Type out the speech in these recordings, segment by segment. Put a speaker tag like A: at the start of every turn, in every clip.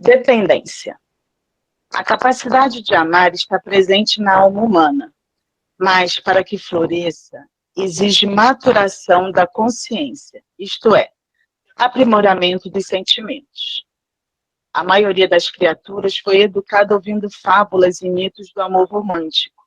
A: Dependência. A capacidade de amar está presente na alma humana, mas para que floresça, exige maturação da consciência, isto é, aprimoramento dos sentimentos. A maioria das criaturas foi educada ouvindo fábulas e mitos do amor romântico.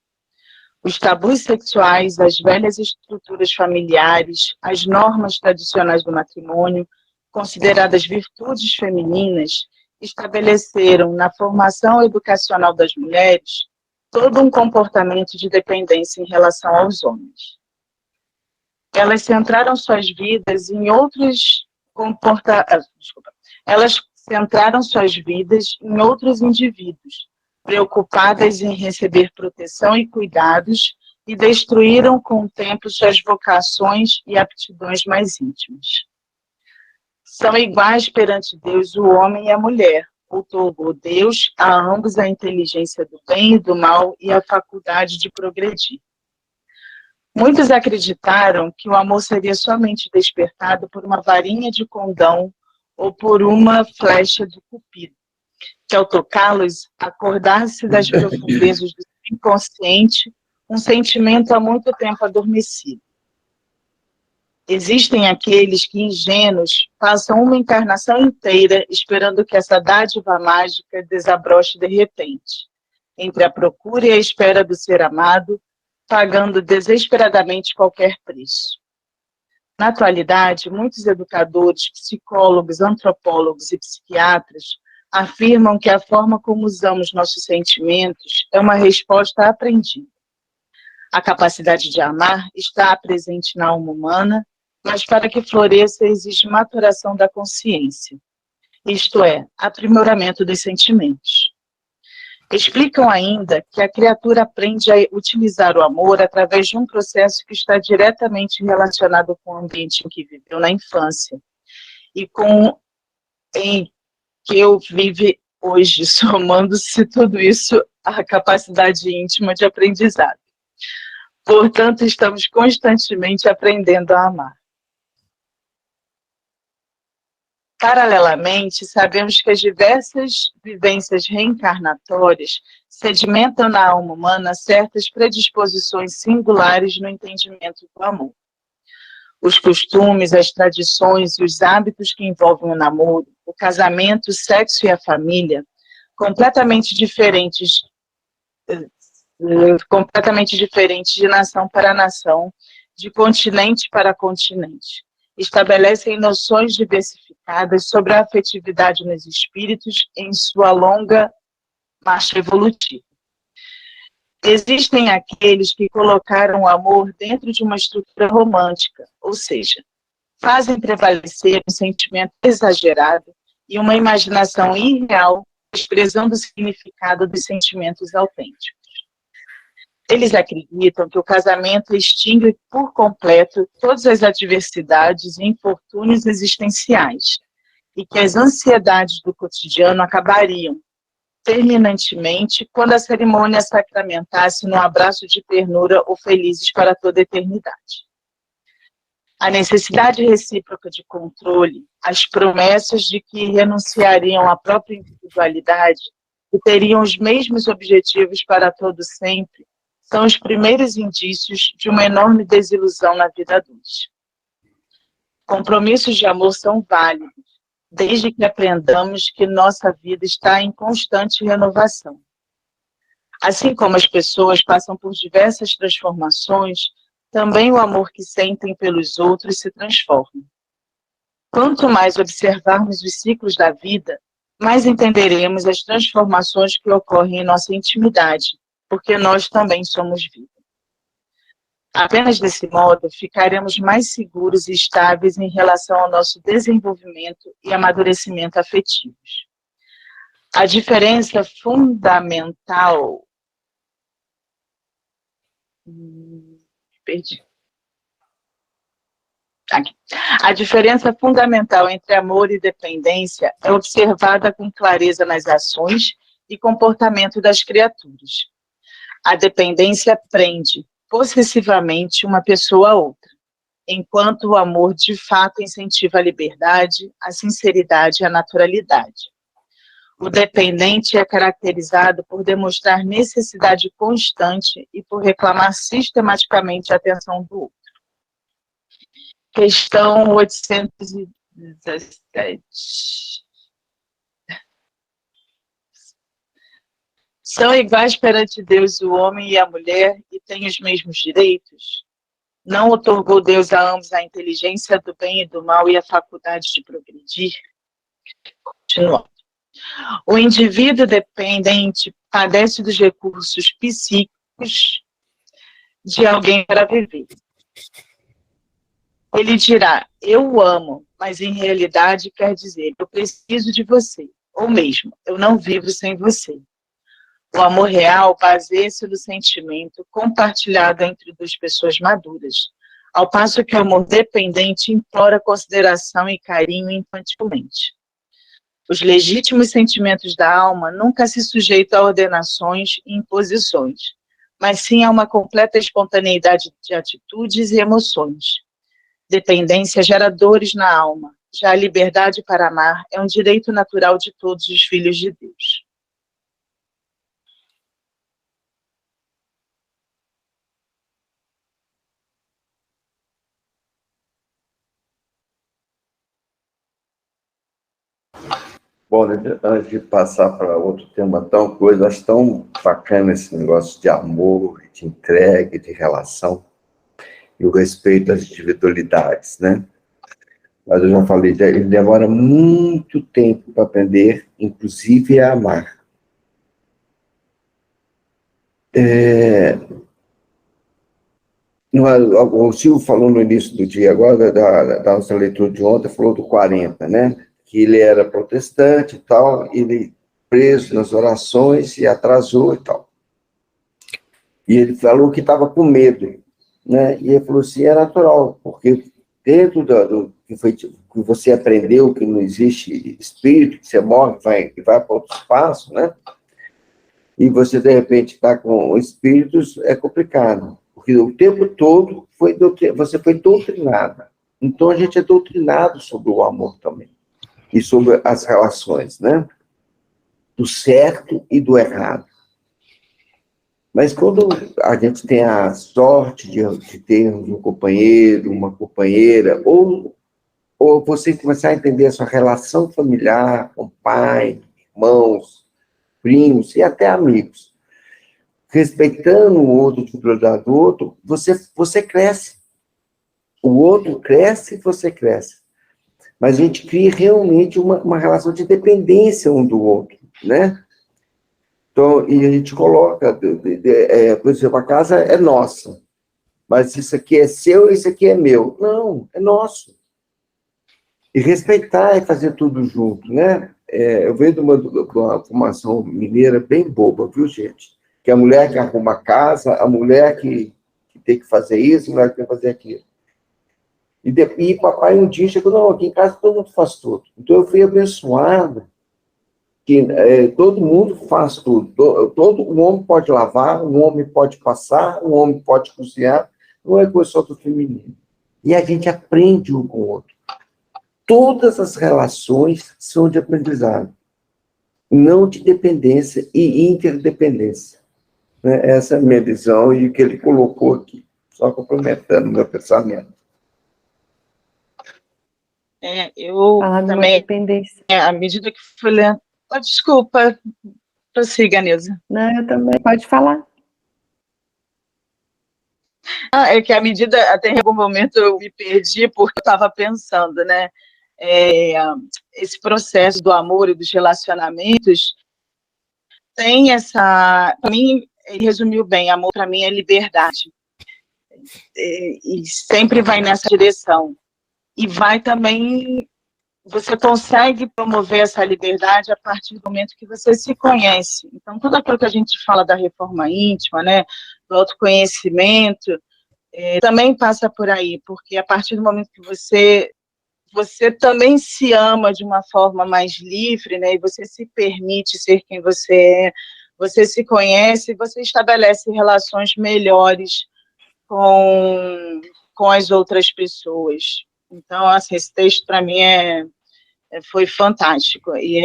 A: Os tabus sexuais, as velhas estruturas familiares, as normas tradicionais do matrimônio, consideradas virtudes femininas, estabeleceram na formação educacional das mulheres todo um comportamento de dependência em relação aos homens. Elas centraram suas vidas em outros indivíduos, preocupadas em receber proteção e cuidados, e destruíram com o tempo suas vocações e aptidões mais íntimas. São iguais perante Deus o homem e a mulher. Outorgou Deus a ambos a inteligência do bem e do mal e a faculdade de progredir. Muitos acreditaram que o amor seria somente despertado por uma varinha de condão ou por uma flecha de cupido, que ao tocá-los, acordasse das profundezas do inconsciente um sentimento há muito tempo adormecido. Existem aqueles que, ingênuos, passam uma encarnação inteira esperando que essa dádiva mágica desabroche de repente, entre a procura e a espera do ser amado, pagando desesperadamente qualquer preço. Na atualidade, muitos educadores, psicólogos, antropólogos e psiquiatras afirmam que a forma como usamos nossos sentimentos é uma resposta aprendida. A capacidade de amar está presente na alma humana, mas para que floresça exige maturação da consciência, isto é, aprimoramento dos sentimentos. Explicam ainda que a criatura aprende a utilizar o amor através de um processo que está diretamente relacionado com o ambiente em que viveu na infância e com em que eu vive hoje, somando-se tudo isso à capacidade íntima de aprendizado. Portanto, estamos constantemente aprendendo a amar. Paralelamente, sabemos que as diversas vivências reencarnatórias sedimentam na alma humana certas predisposições singulares no entendimento do amor. Os costumes, as tradições e os hábitos que envolvem o namoro, o casamento, o sexo e a família, completamente diferentes de nação para nação, de continente para continente. Estabelecem noções diversificadas sobre a afetividade nos espíritos em sua longa marcha evolutiva. Existem aqueles que colocaram o amor dentro de uma estrutura romântica, ou seja, fazem prevalecer um sentimento exagerado e uma imaginação irreal, desprezando o significado dos sentimentos autênticos. Eles acreditam que o casamento extingue por completo todas as adversidades e infortúnios existenciais e que as ansiedades do cotidiano acabariam terminantemente quando a cerimônia sacramentasse num abraço de ternura ou felizes para toda a eternidade. A necessidade recíproca de controle, as promessas de que renunciariam à própria individualidade e teriam os mesmos objetivos para todo sempre, são os primeiros indícios de uma enorme desilusão na vida adulta. Compromissos de amor são válidos, desde que aprendamos que nossa vida está em constante renovação. Assim como as pessoas passam por diversas transformações, também o amor que sentem pelos outros se transforma. Quanto mais observarmos os ciclos da vida, mais entenderemos as transformações que ocorrem em nossa intimidade, porque nós também somos vida. Apenas desse modo, ficaremos mais seguros e estáveis em relação ao nosso desenvolvimento e amadurecimento afetivos. A diferença fundamental... A diferença fundamental entre amor e dependência é observada com clareza nas ações e comportamento das criaturas. A dependência prende possessivamente uma pessoa a outra, enquanto o amor de fato incentiva a liberdade, a sinceridade e a naturalidade. O dependente é caracterizado por demonstrar necessidade constante e por reclamar sistematicamente a atenção do outro. Questão 817. São iguais perante Deus o homem e a mulher e têm os mesmos direitos? Não otorgou Deus a ambos a inteligência do bem e do mal e a faculdade de progredir? Continuando. O indivíduo dependente padece dos recursos psíquicos de alguém para viver. Ele dirá, eu o amo, mas em realidade quer dizer, eu preciso de você, ou mesmo, eu não vivo sem você. O amor real baseia-se no sentimento compartilhado entre duas pessoas maduras, ao passo que o amor dependente implora consideração e carinho infantilmente. Os legítimos sentimentos da alma nunca se sujeitam a ordenações e imposições, mas sim a uma completa espontaneidade de atitudes e emoções. Dependência gera dores na alma, já a liberdade para amar é um direito natural de todos os filhos de Deus.
B: Bom, antes de passar para outro tema tão coisa, acho tão bacana esse negócio de amor, de entrega, de relação, e o respeito às individualidades, né? Mas eu já falei, ele demora muito tempo para aprender, inclusive a amar. O Silvio falou no início do dia, agora, da nossa leitura de ontem, falou do 40, né? Que ele era protestante e tal, ele preso nas orações e atrasou e tal. E ele falou que estava com medo, né? E ele falou assim, é natural, porque dentro do que você aprendeu, que não existe espírito, que você morre e vai para outro espaço, né? E você, de repente, está com espíritos, é complicado. Porque o tempo todo você foi doutrinada. Então, a gente é doutrinado sobre o amor também. E sobre as relações, né? Do certo e do errado. Mas quando a gente tem a sorte de ter um companheiro, uma companheira, ou você começar a entender a sua relação familiar com pai, irmãos, primos e até amigos, respeitando o outro, a individualidade do outro, você cresce. O outro cresce e você cresce. Mas a gente cria realmente uma relação de dependência um do outro, né? Então, e a gente coloca, por exemplo, a casa é nossa, mas isso aqui é seu e isso aqui é meu. Não, é nosso. E respeitar é fazer tudo junto, né? Eu venho de uma formação mineira bem boba, viu, gente? Que a mulher que arruma a casa, a mulher que tem que fazer isso, a mulher que tem que fazer aquilo. E papai um dia chegou, não, aqui em casa todo mundo faz tudo. Então eu fui abençoado que todo mundo faz tudo. Um homem pode lavar, um homem pode passar, um homem pode cozinhar, não é coisa só do feminino. E a gente aprende um com o outro. Todas as relações são de aprendizado, não de dependência e interdependência. Né? Essa é a minha visão e o que ele colocou aqui, só complementando o meu pensamento.
A: Eu também, à medida que fui lendo... Oh, desculpa, prossiga, Nilza.
C: Não, eu também, pode falar.
A: É que à medida, até em algum momento eu me perdi, porque eu estava pensando, né? Esse processo do amor e dos relacionamentos tem essa... Para mim, ele resumiu bem, amor para mim é liberdade. E sempre vai nessa direção. E vai também... Você consegue promover essa liberdade a partir do momento que você se conhece. Então, tudo aquilo que a gente fala da reforma íntima, né, do autoconhecimento, também passa por aí, porque a partir do momento que você também se ama de uma forma mais livre, né, e você se permite ser quem você é, você se conhece, você estabelece relações melhores com as outras pessoas. Então, assim, esse texto, para mim, foi fantástico. E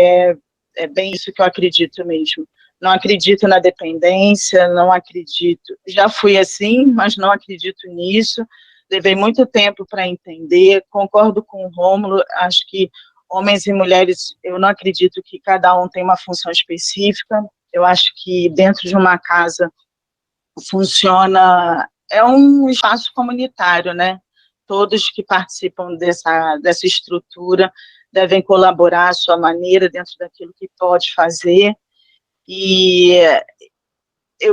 A: É bem isso que eu acredito mesmo. Não acredito na dependência, não acredito. Já fui assim, mas não acredito nisso. Levei muito tempo para entender. Concordo com o Rômulo. Acho que homens e mulheres, eu não acredito que cada um tem uma função específica. Eu acho que dentro de uma casa funciona, é um espaço comunitário, né? Todos que participam dessa estrutura devem colaborar à sua maneira, dentro daquilo que pode fazer. E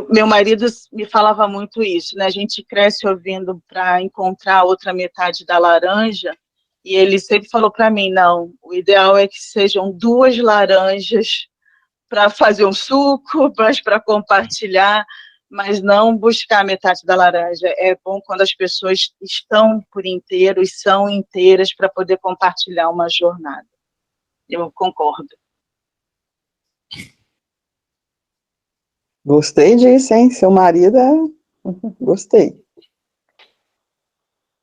A: meu marido me falava muito isso, né? A gente cresce ouvindo para encontrar a outra metade da laranja, e ele sempre falou para mim, não, o ideal é que sejam duas laranjas para fazer um suco, mas para compartilhar, mas não buscar a metade da laranja. É bom quando as pessoas estão por inteiro e são inteiras para poder compartilhar uma jornada. Eu concordo.
C: Gostei disso, hein? Seu marido é... Gostei.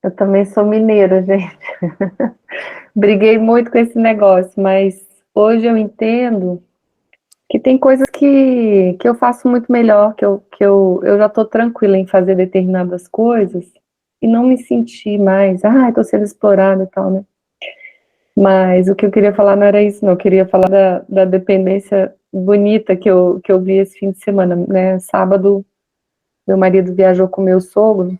D: Eu também sou mineira, gente. Briguei muito com esse negócio, mas hoje eu entendo que tem coisas que eu faço muito melhor, que eu já estou tranquila em fazer determinadas coisas e não me sentir mais, estou sendo explorada e tal, né? Mas o que eu queria falar não era isso, não. Eu queria falar da dependência bonita que eu vi esse fim de semana, né? Sábado, meu marido viajou com meu sogro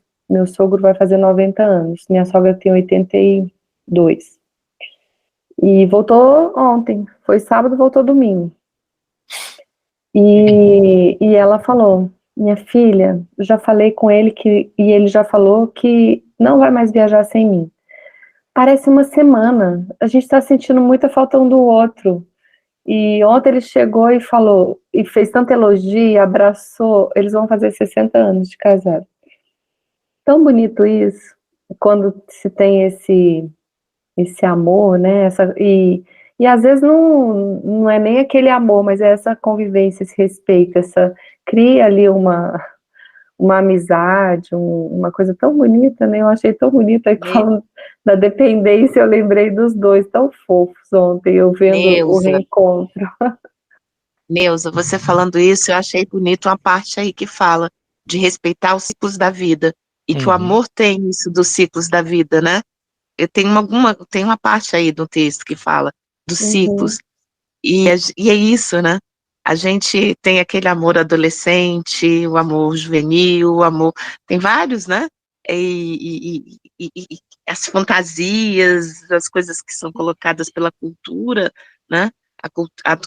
D: vai fazer 90 anos, minha sogra tem 82. E voltou ontem, foi sábado, voltou domingo. E ela falou, minha filha, já falei com ele e ele já falou que não vai mais viajar sem mim. Parece uma semana, a gente está sentindo muita falta um do outro. E ontem ele chegou e falou, e fez tanta elogio, abraçou, eles vão fazer 60 anos de casado. Tão bonito isso, quando se tem esse amor, né? E às vezes não é nem aquele amor, mas é essa convivência, esse respeito, cria ali uma amizade, uma coisa tão bonita, né? Eu achei tão bonita, aí falando da dependência, eu lembrei dos dois, tão fofos ontem, eu vendo o reencontro.
E: Neuza, você falando isso, eu achei bonito uma parte aí que fala de respeitar os ciclos da vida, e que o amor tem isso dos ciclos da vida, né? Eu tenho tem uma parte aí do texto que fala dos ciclos, e é isso, né? A gente tem aquele amor adolescente, o amor juvenil, o amor... Tem vários, né? E as fantasias, as coisas que são colocadas pela cultura, né?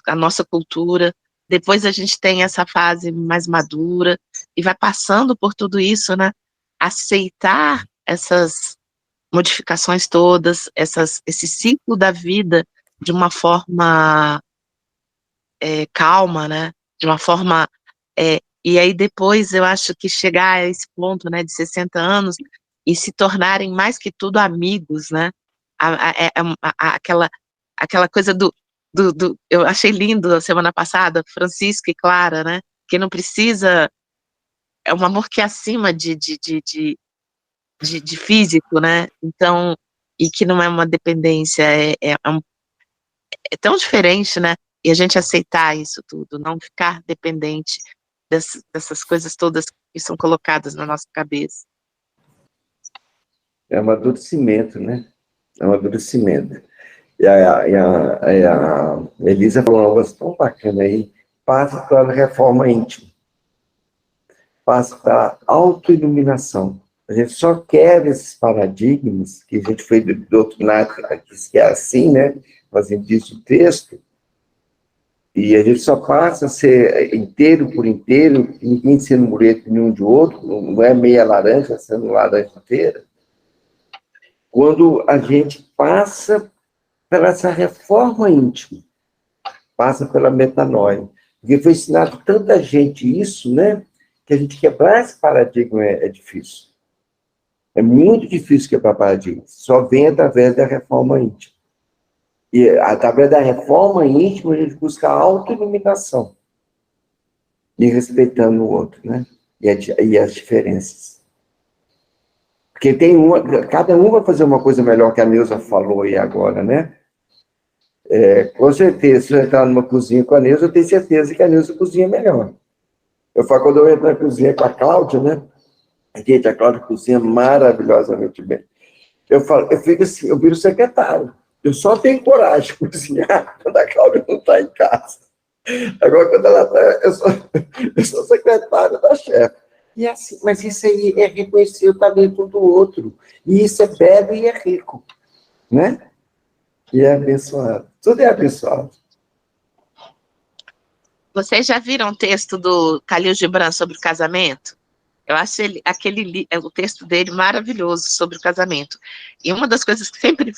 E: A nossa cultura. Depois a gente tem essa fase mais madura, e vai passando por tudo isso, né? Aceitar essas modificações todas, esse ciclo da vida de uma forma calma, né? De uma forma... e aí depois eu acho que chegar a esse ponto, né, de 60 anos e se tornarem mais que tudo amigos, né? Aquela coisa eu achei lindo a semana passada, Francisco e Clara, né? Que não precisa... É um amor que é acima de físico, né? Então, e que não é uma dependência, é tão diferente, né? E a gente aceitar isso tudo, não ficar dependente dessas coisas todas que são colocadas na nossa cabeça.
B: É um amadurecimento, né? É um amadurecimento. E a Elisa falou um negócio tão bacana aí, passa pela reforma íntima, passa pela autoiluminação. A gente só quer esses paradigmas, que a gente foi doutrinado, que é assim, né? Fazendo isso o texto, e a gente só passa a ser inteiro por inteiro, ninguém sendo mureto nenhum de outro, não é meia laranja sendo laranja inteira, quando a gente passa pela essa reforma íntima, passa pela metanoia. Porque foi ensinado tanta gente isso, né? Que a gente quebrar esse paradigma é difícil. É muito difícil quebrar paradigma. Só vem através da reforma íntima. E através da reforma íntima, a gente busca a autoiluminação. E respeitando o outro, né? E as diferenças. Porque cada um vai fazer uma coisa melhor que a Neuza falou aí agora, né? Com certeza, se eu entrar numa cozinha com a Neuza, eu tenho certeza que a Neuza cozinha melhor. Eu falo, quando eu entro na cozinha com a Cláudia, né? Gente, a Cláudia cozinha maravilhosamente bem. Eu falo, eu fico assim, eu viro secretário. Eu só tenho coragem de cozinhar quando a Cláudia não está em casa. Agora, quando ela está, eu sou secretário da chefe. E assim, mas isso aí é reconhecer o talento do outro. E isso é belo e é rico. Né? E é abençoado. Tudo é abençoado.
E: Vocês já viram o texto do Khalil Gibran sobre o casamento? Eu acho o texto dele maravilhoso sobre o casamento. E uma das coisas que sempre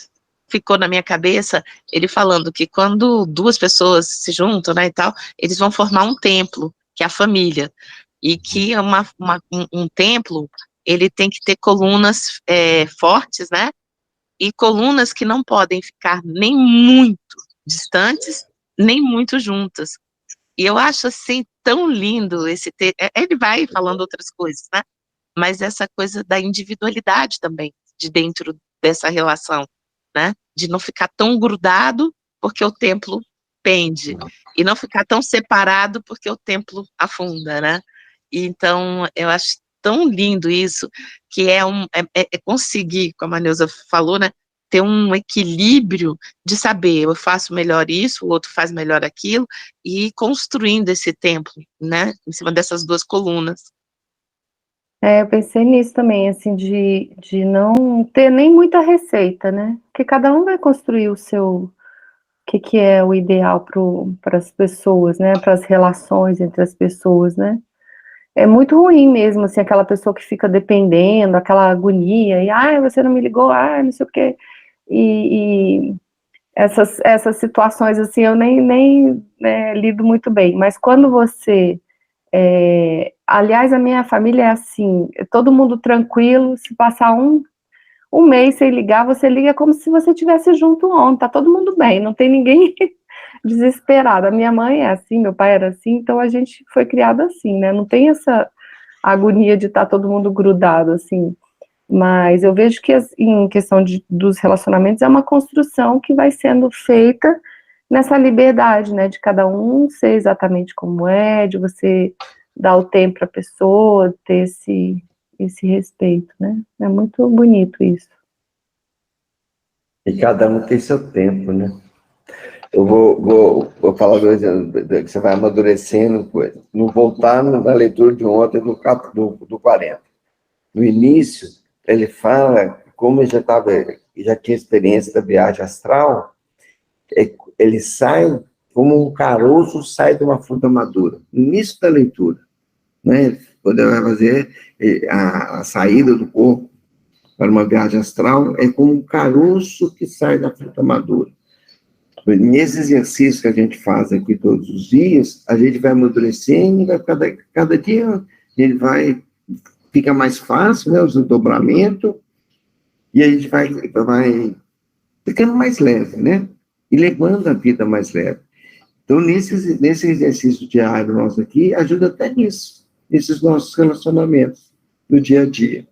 E: ficou na minha cabeça, ele falando que quando duas pessoas se juntam, né, e tal, eles vão formar um templo, que é a família. E que um templo, ele tem que ter colunas fortes, né? E colunas que não podem ficar nem muito distantes, nem muito juntas. E eu acho, assim, tão lindo esse texto. Ele vai falando outras coisas, né? Mas essa coisa da individualidade também, de dentro dessa relação, né? De não ficar tão grudado, porque o templo pende, e não ficar tão separado, porque o templo afunda, né? E então, eu acho tão lindo isso, que é conseguir, como a Neuza falou, né? Ter um equilíbrio de saber, eu faço melhor isso, o outro faz melhor aquilo, e ir construindo esse templo, né? Em cima dessas duas colunas.
D: Eu pensei nisso também, assim, de não ter nem muita receita, né? Porque cada um vai construir o seu, que é o ideal para as pessoas, né? Para as relações entre as pessoas, né? É muito ruim mesmo, assim, aquela pessoa que fica dependendo, aquela agonia, e, você não me ligou, não sei o quê. E essas situações, assim, eu nem lido muito bem. Mas quando você... aliás, a minha família é assim, todo mundo tranquilo, se passar um mês sem ligar, você liga como se você estivesse junto ontem, tá todo mundo bem, não tem ninguém desesperado. A minha mãe é assim, meu pai era assim, então a gente foi criado assim, né? Não tem essa agonia de estar todo mundo grudado, assim. Mas eu vejo que em questão dos relacionamentos é uma construção que vai sendo feita nessa liberdade, né? De cada um ser exatamente como é, de você dar o tempo para a pessoa, ter esse respeito, né? É muito bonito isso.
B: E cada um tem seu tempo, né? Eu vou falar que você vai amadurecendo, não voltar na leitura de ontem do 40. No início, ele fala, como ele já tinha experiência da viagem astral, ele sai como um caroço sai de uma fruta madura. No início da leitura, né? Quando ele vai fazer a saída do corpo para uma viagem astral, é como um caroço que sai da fruta madura. Nesse exercício que a gente faz aqui todos os dias, a gente vai amadurecendo, cada dia ele fica mais fácil, né, o desdobramento, e a gente vai ficando mais leve, né, e levando a vida mais leve. Então, nesse exercício diário nosso aqui, ajuda até nisso, nesses nossos relacionamentos do dia a dia.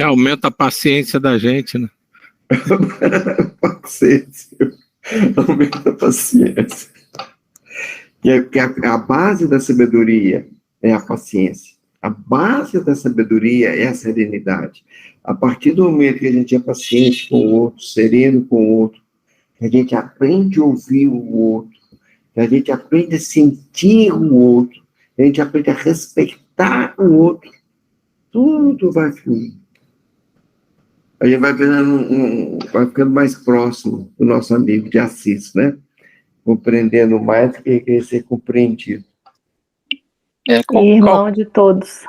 F: Aumenta a paciência da gente, né?
B: Paciência. Aumenta a paciência. Que a base da sabedoria é a paciência. A base da sabedoria é a serenidade. A partir do momento que a gente é paciente com o outro, sereno com o outro, que a gente aprende a ouvir o outro, que a gente aprende a sentir o outro, que a gente aprende a respeitar o outro, tudo vai fluir. A gente vai ficando mais próximo do nosso amigo de Assis, né? Compreendendo mais do que querer ser compreendido.
D: Irmão de todos.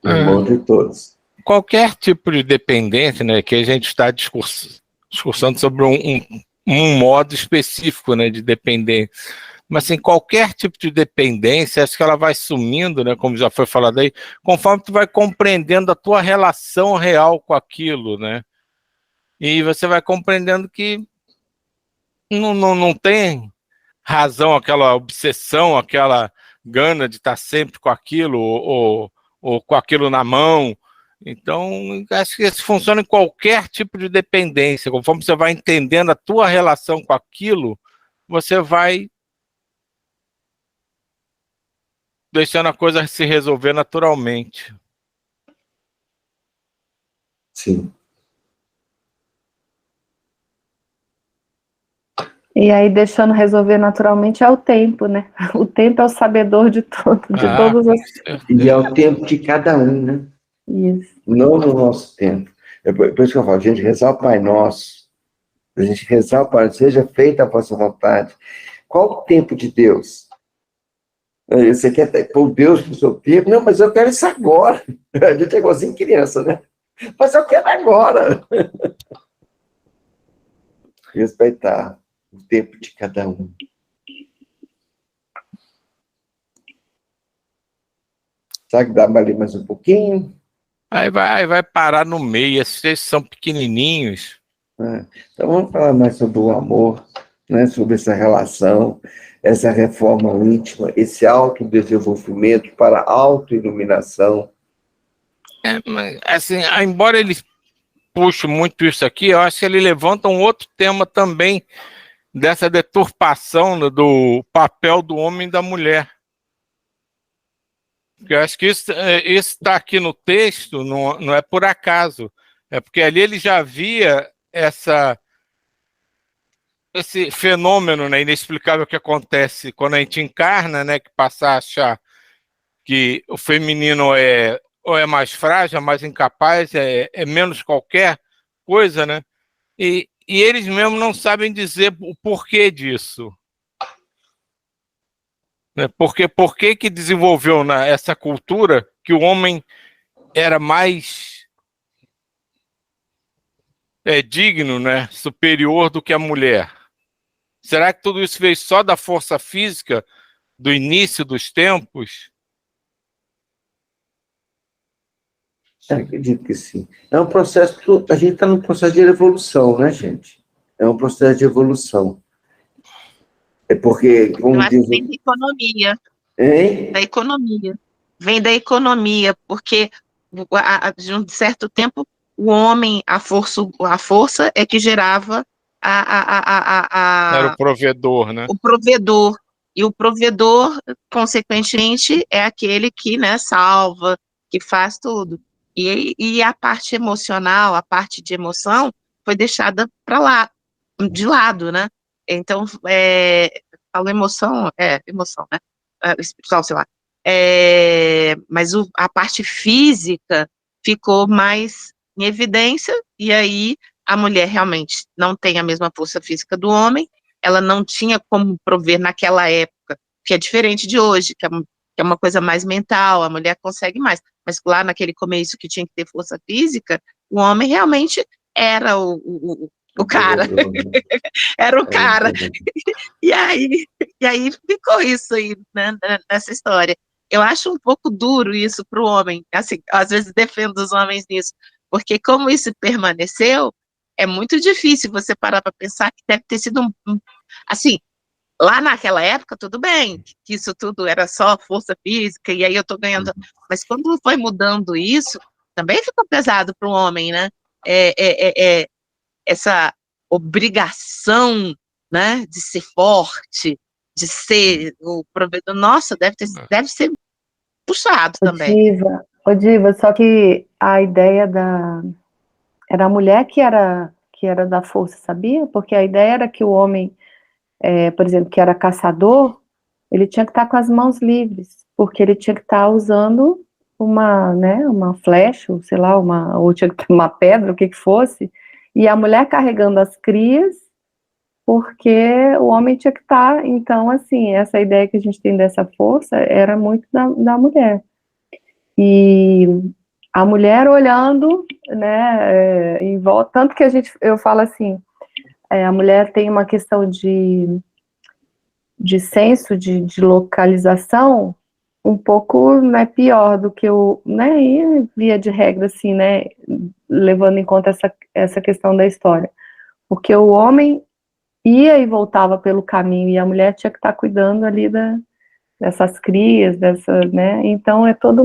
B: Irmão de todos.
F: Qualquer tipo de dependência, né, que a gente está discursando sobre um modo específico, né, de dependência. Mas, assim, qualquer tipo de dependência, acho que ela vai sumindo, né, como já foi falado aí, conforme tu vai compreendendo a tua relação real com aquilo, né? E você vai compreendendo que não tem razão, aquela obsessão, aquela gana de estar sempre com aquilo, ou com aquilo na mão. Então, acho que isso funciona em qualquer tipo de dependência. Conforme você vai entendendo a tua relação com aquilo, você vai deixando a coisa se resolver naturalmente.
B: Sim.
D: E aí, deixando resolver naturalmente, é o tempo, né? O tempo é o sabedor de todas as...
B: E é o tempo de cada um, né?
D: Isso.
B: Não no nosso tempo. É por isso que eu falo, a gente rezar o Pai Nosso, a gente rezar o Pai Nosso, seja feita a vossa vontade. Qual o tempo de Deus? Você quer pôr Deus no seu tempo? Não, mas eu quero isso agora. A gente é igualzinho criança, né? Mas eu quero agora. Respeitar o tempo de cada um. Sabe que dá para ler mais um pouquinho?
F: Aí vai parar no meio, esses são pequenininhos.
B: Então vamos falar mais sobre o amor, né? Sobre essa relação, essa reforma íntima, esse autodesenvolvimento para a autoiluminação.
F: Assim, embora ele puxe muito isso aqui, eu acho que ele levanta um outro tema também dessa deturpação do papel do homem e da mulher. Eu acho que isso está aqui no texto, não é por acaso. É porque ali ele já via esse fenômeno, né, inexplicável que acontece quando a gente encarna, né, que passa a achar que o feminino ou é mais frágil, é mais incapaz, é menos qualquer coisa, né? E eles mesmos não sabem dizer o porquê disso. Né? Por que desenvolveu essa cultura que o homem era mais digno, né, superior do que a mulher? Será que tudo isso veio só da força física do início dos tempos?
B: Eu acredito que sim. É um processo, a gente está num processo de evolução, né, gente? É um processo de evolução. É porque, como diz
E: vem da economia.
B: Hein?
E: Da economia. Vem da economia, porque de um certo tempo o homem, a força é que gerava
F: Era o provedor, né?
E: o provedor. E o provedor, consequentemente, é aquele que, né, salva, que faz tudo. E a parte emocional, a parte de emoção, foi deixada para lá, de lado, né? Então, falo emoção, emoção, né? Espiritual, sei lá. Mas a parte física ficou mais em evidência, e aí a mulher realmente não tem a mesma força física do homem, ela não tinha como prover naquela época, que é diferente de hoje, que é uma coisa mais mental, a mulher consegue mais. Mas lá naquele começo que tinha que ter força física, o homem realmente era o cara. Era o cara. E aí ficou isso aí, né, nessa história. Eu acho um pouco duro isso para o homem, assim, às vezes defendo os homens nisso, porque como isso permaneceu, é muito difícil você parar para pensar que deve ter sido assim, lá naquela época, tudo bem, que isso tudo era só força física, e aí eu tô ganhando, mas quando foi mudando isso, também ficou pesado para o homem, né? Essa obrigação, né, de ser forte, de ser o provedor, nossa, deve ser puxado também.
D: Diva, só que a ideia era a mulher que era da força, sabia? Porque a ideia era que o homem, por exemplo, que era caçador, ele tinha que estar com as mãos livres, porque ele tinha que estar usando uma flecha, ou sei lá, ou tinha que ter uma pedra, o que fosse, e a mulher carregando as crias, porque o homem tinha que estar. Então, assim, essa ideia que a gente tem dessa força era muito da mulher. E a mulher olhando, né, em volta, tanto que eu falo assim, a mulher tem uma questão de senso de localização um pouco, né, pior do que né, e via de regra, assim, né, levando em conta essa questão da história, porque o homem ia e voltava pelo caminho, e a mulher tinha que estar cuidando ali dessas crias, né, então é toda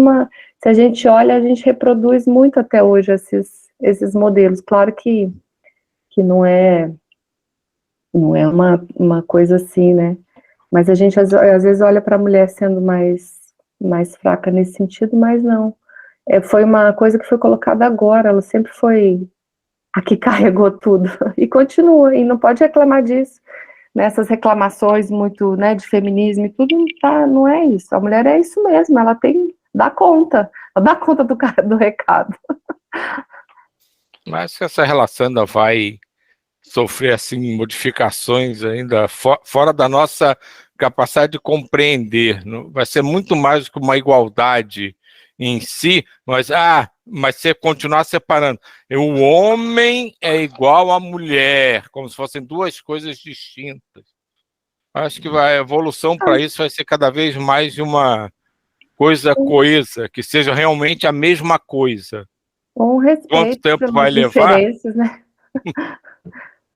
D: se a gente olha, a gente reproduz muito até hoje esses modelos, claro que não é Não é uma coisa assim, né? Mas a gente às vezes olha para a mulher sendo mais fraca nesse sentido, mas não. Foi uma coisa que foi colocada agora, ela sempre foi a que carregou tudo, e continua, e não pode reclamar disso. Nessas reclamações muito, né, de feminismo e tudo, não é isso. A mulher é isso mesmo, ela dá conta do recado.
F: Mas que essa relação ainda vai sofrer assim modificações ainda fora da nossa capacidade de compreender. Vai ser muito mais do que uma igualdade em si, mas você continuar separando. O homem é igual à mulher, como se fossem duas coisas distintas. Acho que a evolução para isso vai ser cada vez mais de uma coisa coesa, que seja realmente a mesma coisa.
D: Com respeito
F: Quanto tempo vai
D: pelas
F: levar?
D: diferenças, né?